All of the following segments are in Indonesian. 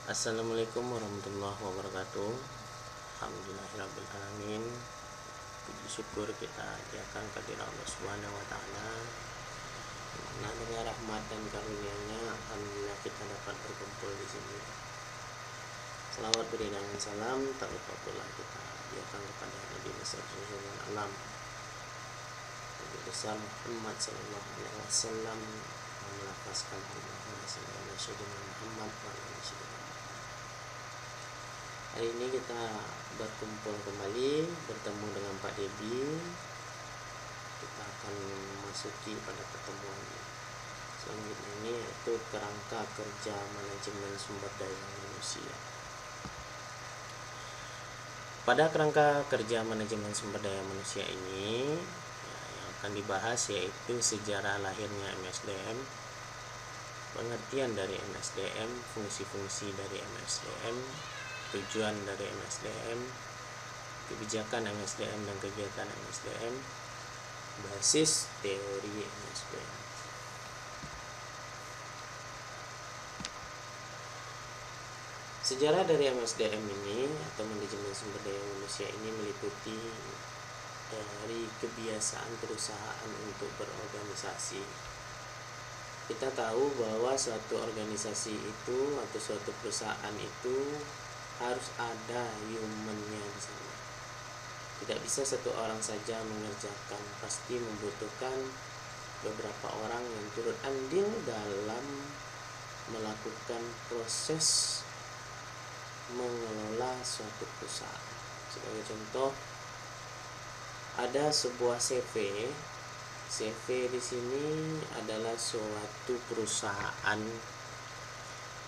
Assalamualaikum warahmatullahi wabarakatuh. Alhamdulillahirrabbilalamin. Puji syukur kita akan kehadirat Allah Subhanahu wa taala. Mana dengan rahmat dan karunia-Nya, alhamdulillah kita dapat berkumpul di sini. Selawat beri dan salam tak lupa pula kita akan kepada Nabi besar junjungan alam, Nabi besar Muhammad sallallahu alaihi wasallam, melafazkan Allahumma shalli ala sayyidina Muhammad wa ala sayyidina. Hari ini kita berkumpul kembali, bertemu dengan Pak Debi. Kita akan memasuki pada pertemuan selanjutnya ini, yaitu kerangka kerja manajemen sumber daya manusia. Pada kerangka kerja manajemen sumber daya manusia ini yang akan dibahas yaitu sejarah lahirnya MSDM, pengertian dari MSDM, fungsi-fungsi dari MSDM, tujuan dari MSDM, kebijakan MSDM dan kegiatan MSDM, basis teori MSDM. Sejarah dari MSDM ini atau manajemen sumber daya manusia ini meliputi dari kebiasaan perusahaan untuk berorganisasi. Kita tahu bahwa suatu organisasi itu atau suatu perusahaan itu harus ada human-nya di sana. Tidak bisa satu orang saja mengerjakan, pasti membutuhkan beberapa orang yang turut andil dalam melakukan proses mengelola suatu perusahaan. Sebagai contoh, ada sebuah CV. CV di sini adalah suatu perusahaan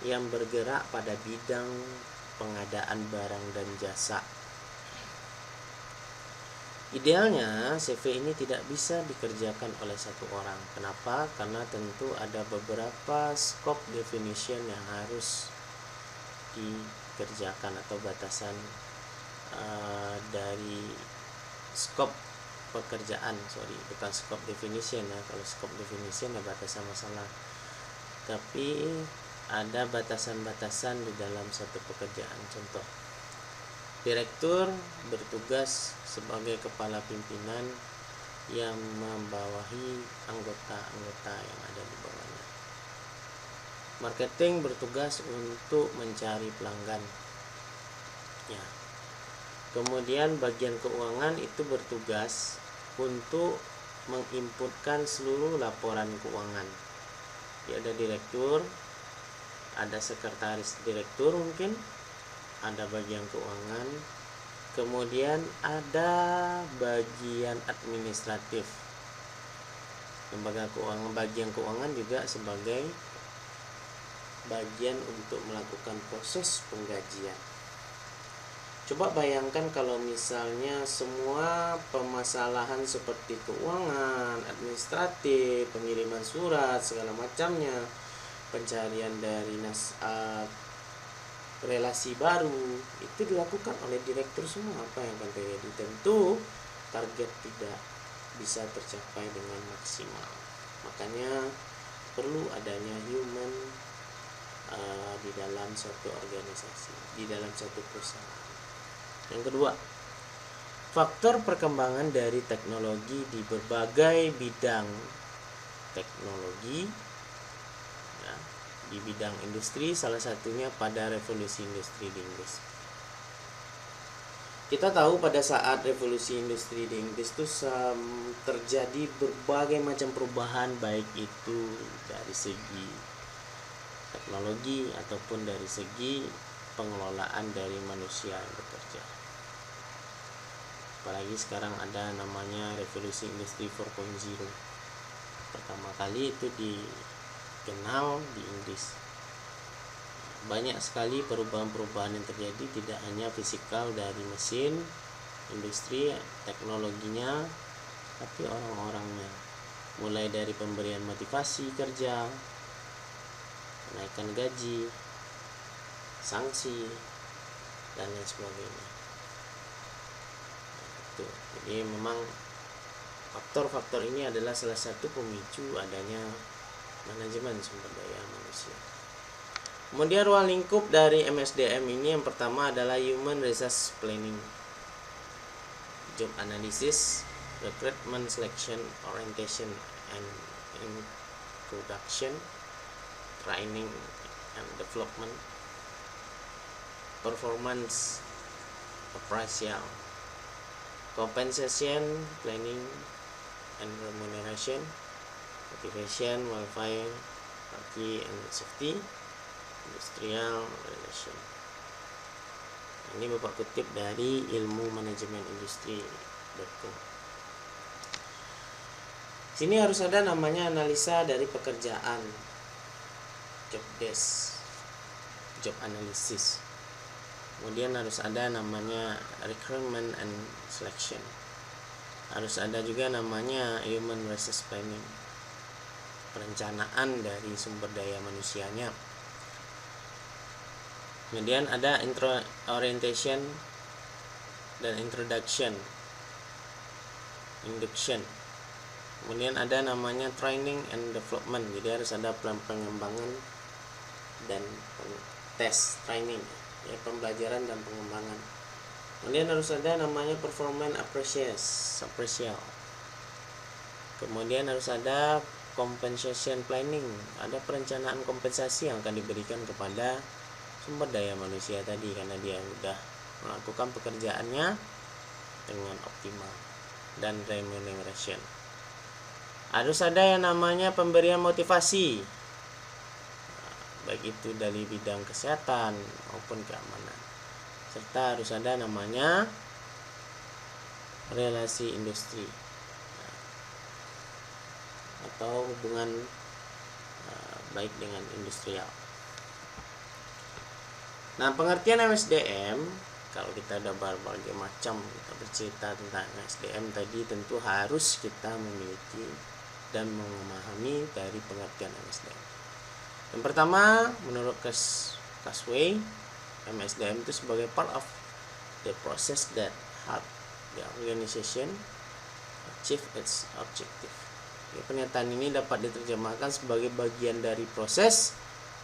yang bergerak pada bidang pengadaan barang dan jasa. Idealnya CV ini tidak bisa dikerjakan oleh satu orang. Kenapa? Karena tentu ada beberapa scope definition yang harus dikerjakan atau batasan dari scope pekerjaan. Bukan scope definition ya. Kalau scope definition ya batasan masalah. Tapi ada batasan-batasan di dalam satu pekerjaan. Contoh, direktur bertugas sebagai kepala pimpinan yang membawahi anggota-anggota yang ada di bawahnya. Marketing bertugas untuk mencari pelanggan. Ya. Kemudian bagian keuangan itu bertugas untuk menginputkan seluruh laporan keuangan. Ya, ada direktur, ada sekretaris direktur mungkin, ada bagian keuangan, kemudian ada bagian administratif. Lembaga keuangan, bagian keuangan juga sebagai bagian untuk melakukan proses penggajian. Coba bayangkan kalau misalnya semua permasalahan seperti keuangan, administratif, pengiriman surat, segala macamnya, pencarian dari relasi baru itu dilakukan oleh direktur semua, apa yang akan terjadi? Tentu target tidak bisa tercapai dengan maksimal. Makanya perlu adanya human di dalam suatu organisasi, di dalam suatu perusahaan. Yang kedua, faktor perkembangan dari teknologi di berbagai bidang teknologi, ya, di bidang industri, salah satunya pada revolusi industri di Inggris. Kita tahu pada saat revolusi industri di Inggris itu terjadi berbagai macam perubahan, baik itu dari segi teknologi ataupun dari segi pengelolaan dari manusia yang bekerja. Apalagi sekarang ada namanya revolusi industri 4.0. Pertama kali itu dikenal di Inggris. Banyak sekali perubahan-perubahan yang terjadi, tidak hanya fisikal dari mesin, industri, teknologinya, tapi orang-orangnya. Mulai dari pemberian motivasi kerja, kenaikan gaji, sanksi, dan lain sebagainya. Jadi memang faktor-faktor ini adalah salah satu pemicu adanya manajemen sumber daya manusia. Kemudian ruang lingkup dari MSDM ini yang pertama adalah Human Resource Planning, Job Analysis, Recruitment, Selection, Orientation and Introduction, Training and Development, Performance Appraisal, Compensation Planning and Remuneration, Motivation, Welfare, Hierarchy and Safety, Industrial Relation. Ini Bapak kutip dari ilmu manajemen industri.com. Sini harus ada namanya analisa dari pekerjaan, job desk, job analysis. Kemudian harus ada namanya recruitment and selection. Harus ada juga namanya human resource planning, perencanaan dari sumber daya manusianya. Kemudian ada orientation dan introduction, induction. Kemudian ada namanya training and development. Jadi harus ada pengembangan dan tes training, ya, pembelajaran dan pengembangan. Kemudian harus ada namanya performance appraisal. Kemudian harus ada compensation planning, ada perencanaan kompensasi yang akan diberikan kepada sumber daya manusia tadi karena dia sudah melakukan pekerjaannya dengan optimal, dan remuneration. Harus ada yang namanya pemberian motivasi, baik itu dari bidang kesehatan maupun keamanan, serta harus ada namanya relasi industri atau hubungan baik dengan industrial. Nah, pengertian MSDM, kalau kita ada berbagai macam kita bercerita tentang MSDM tadi, tentu harus kita memiliki dan memahami dari pengertian MSDM. Yang pertama, menurut Casway, MSDM itu sebagai part of the process that help the organization achieve its objective. Pernyataan ini dapat diterjemahkan sebagai bagian dari proses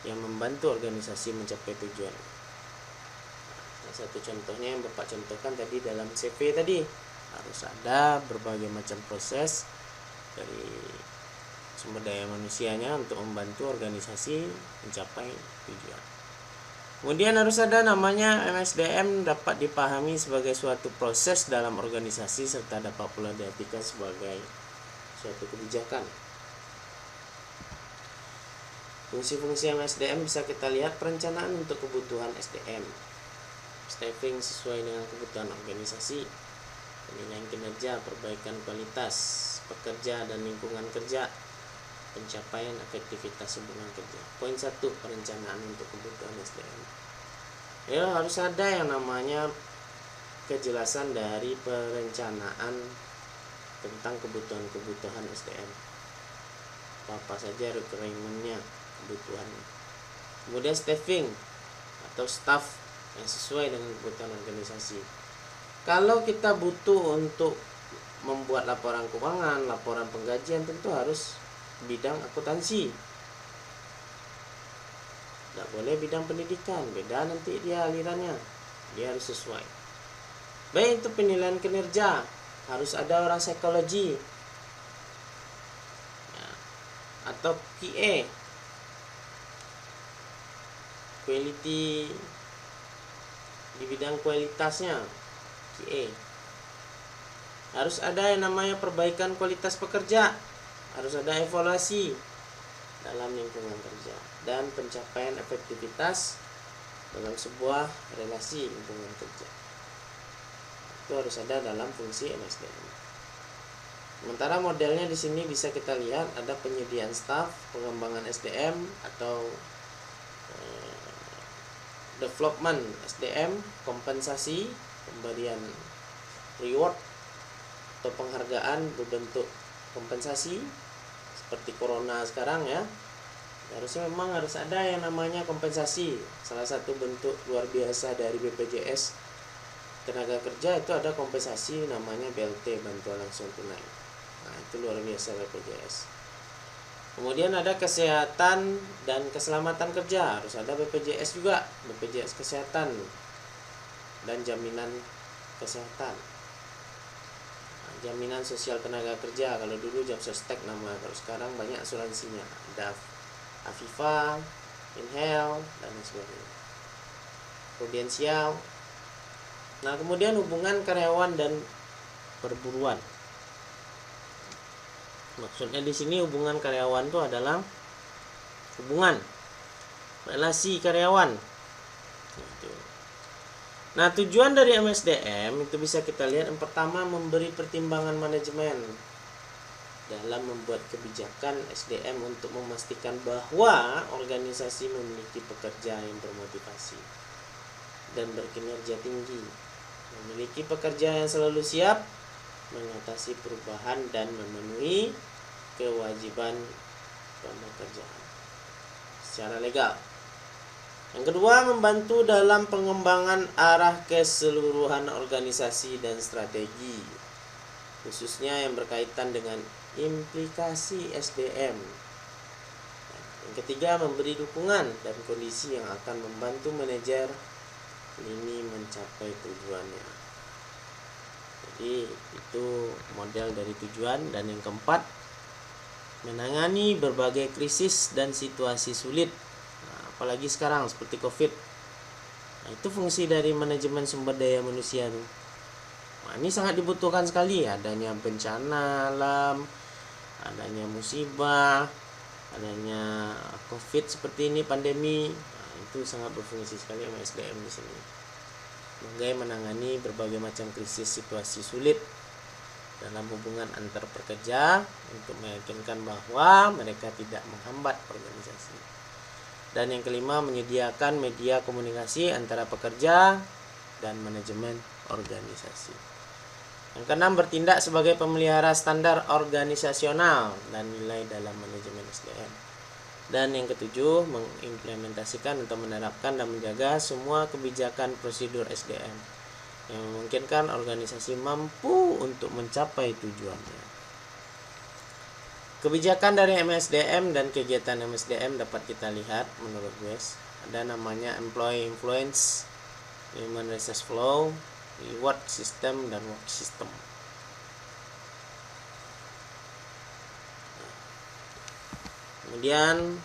yang membantu organisasi mencapai tujuan. Satu contohnya yang Bapak contohkan tadi dalam CV tadi, harus ada berbagai macam proses dari sumber daya manusianya untuk membantu organisasi mencapai tujuan. Kemudian harus ada namanya MSDM dapat dipahami sebagai suatu proses dalam organisasi serta dapat pula diartikan sebagai suatu kebijakan. Fungsi-fungsi MSDM bisa kita lihat: perencanaan untuk kebutuhan SDM, staffing sesuai dengan kebutuhan organisasi, penilaian kinerja, perbaikan kualitas pekerja dan lingkungan kerja, pencapaian efektivitas hubungan kerja. Poin 1, perencanaan untuk kebutuhan SDM. Ya, harus ada yang namanya kejelasan dari perencanaan tentang kebutuhan SDM. Apa saja requirement-nya, kebutuhannya. Kemudian staffing atau staff yang sesuai dengan kebutuhan organisasi. Kalau kita butuh untuk membuat laporan keuangan, laporan penggajian, tentu harus bidang akuntansi. Tidak boleh bidang pendidikan, beda nanti dia alirannya. Dia harus sesuai. Baik itu penilaian kinerja, harus ada orang psikologi ya, atau QA, quality, di bidang kualitasnya QA. Harus ada yang namanya perbaikan kualitas pekerja, harus ada evaluasi dalam lingkungan kerja, dan pencapaian efektivitas dalam sebuah relasi lingkungan kerja. Itu harus ada dalam fungsi MSDM. Sementara modelnya di sini bisa kita lihat ada penyediaan staf, pengembangan SDM atau development SDM, kompensasi, pemberian reward atau penghargaan berbentuk kompensasi seperti corona sekarang ya. Harusnya memang harus ada yang namanya kompensasi. Salah satu bentuk luar biasa dari BPJS tenaga kerja itu ada kompensasi namanya BLT, bantuan langsung tunai. Nah, itu luar biasa BPJS. Kemudian ada kesehatan dan keselamatan kerja, harus ada BPJS juga, BPJS kesehatan dan jaminan kesehatan. Jaminan sosial tenaga kerja, kalau dulu Jamsostek nama, kalau sekarang banyak asuransinya, ada Afifa, Inhel, dan lain sebagainya, Prudensial. Nah, kemudian hubungan karyawan dan perburuan. Maksudnya di sini hubungan karyawan itu adalah hubungan relasi karyawan. Nah, tujuan dari MSDM itu bisa kita lihat, yang pertama memberi pertimbangan manajemen dalam membuat kebijakan SDM untuk memastikan bahwa organisasi memiliki pekerja yang bermotivasi dan berkinerja tinggi, memiliki pekerja yang selalu siap mengatasi perubahan dan memenuhi kewajiban pekerjaan secara legal. Yang kedua, membantu dalam pengembangan arah keseluruhan organisasi dan strategi, khususnya yang berkaitan dengan implikasi SDM. Yang ketiga, memberi dukungan dan kondisi yang akan membantu manajer ini mencapai tujuannya. Jadi itu model dari tujuan. Dan yang keempat, menangani berbagai krisis dan situasi sulit, apalagi sekarang seperti COVID. Nah, itu fungsi dari manajemen sumber daya manusia tuh. Nah, ini sangat dibutuhkan sekali, adanya bencana alam, adanya musibah, adanya COVID seperti ini, pandemi. Nah, itu sangat berfungsi sekali sama SDM di sini. Sebagai menangani berbagai macam krisis situasi sulit dalam hubungan antar pekerja untuk meyakinkan bahwa mereka tidak menghambat organisasi. Dan yang kelima, menyediakan media komunikasi antara pekerja dan manajemen organisasi. Yang keenam, bertindak sebagai pemelihara standar organisasional dan nilai dalam manajemen SDM. Dan yang ketujuh, mengimplementasikan atau menerapkan dan menjaga semua kebijakan prosedur SDM yang memungkinkan organisasi mampu untuk mencapai tujuannya. Kebijakan dari MSDM dan kegiatan MSDM dapat kita lihat menurut Wes. Ada namanya Employee Influence, Human Resource Flow, Reward System, dan Work System. Kemudian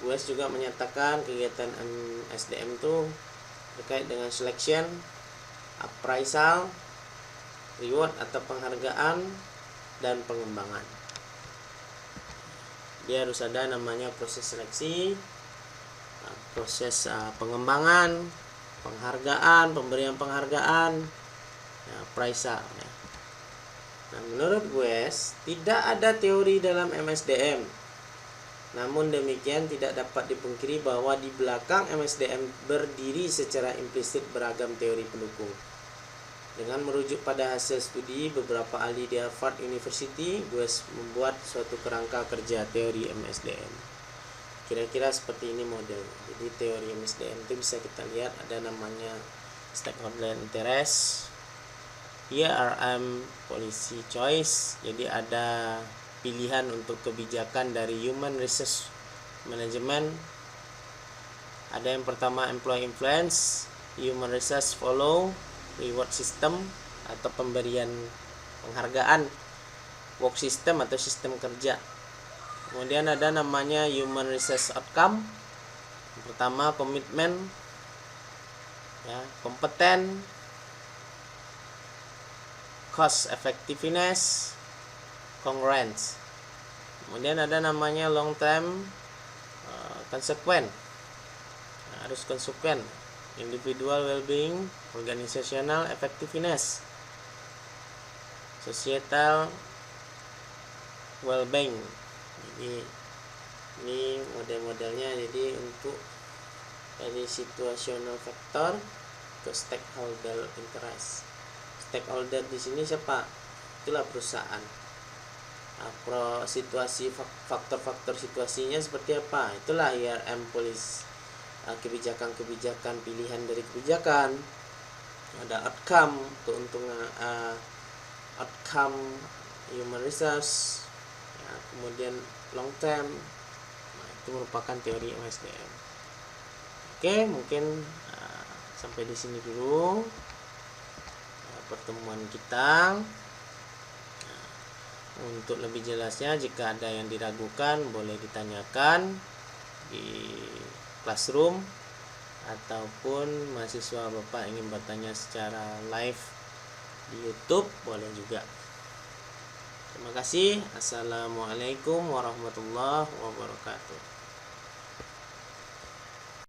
Wes juga menyatakan kegiatan MSDM itu terkait dengan selection, appraisal, reward atau penghargaan, dan pengembangan. Dia harus ada namanya proses seleksi, proses pengembangan, penghargaan, pemberian penghargaan, appraisal. Nah, menurut Wes, tidak ada teori dalam MSDM. Namun demikian tidak dapat dipungkiri bahwa di belakang MSDM berdiri secara implisit beragam teori pendukung. Dengan merujuk pada hasil studi beberapa ahli di Harvard University, Wes membuat suatu kerangka kerja teori MSDM. Kira-kira seperti ini modelnya. Jadi teori MSDM itu bisa kita lihat ada namanya stakeholder interest, HRM policy choice. Jadi ada pilihan untuk kebijakan dari human resource management. Ada yang pertama employee influence, human resource follow, reward system atau pemberian penghargaan, work system atau sistem kerja. Kemudian ada namanya human resource outcome. Yang pertama komitmen, kompeten, cost effectiveness, congruence. Kemudian ada namanya long term consequence, harus konsekuen, individual well-being, organizational effectiveness, societal well-being. Jadi ini model-modelnya. Jadi untuk dari situational factor ke stakeholder interest. Stakeholder di sini siapa? Itulah perusahaan. Situasi, faktor-faktor situasinya seperti apa? Itulah IRM policy, kebijakan-kebijakan, pilihan dari kebijakan. Ada outcome, keuntungan, outcome human resource, kemudian long term. Nah, itu merupakan teori OSDM. Oke, mungkin sampai di sini dulu pertemuan kita. Untuk lebih jelasnya, jika ada yang diragukan boleh ditanyakan di classroom, ataupun mahasiswa Bapak ingin bertanya secara live di YouTube boleh juga. Terima kasih. Assalamualaikum warahmatullahi wabarakatuh.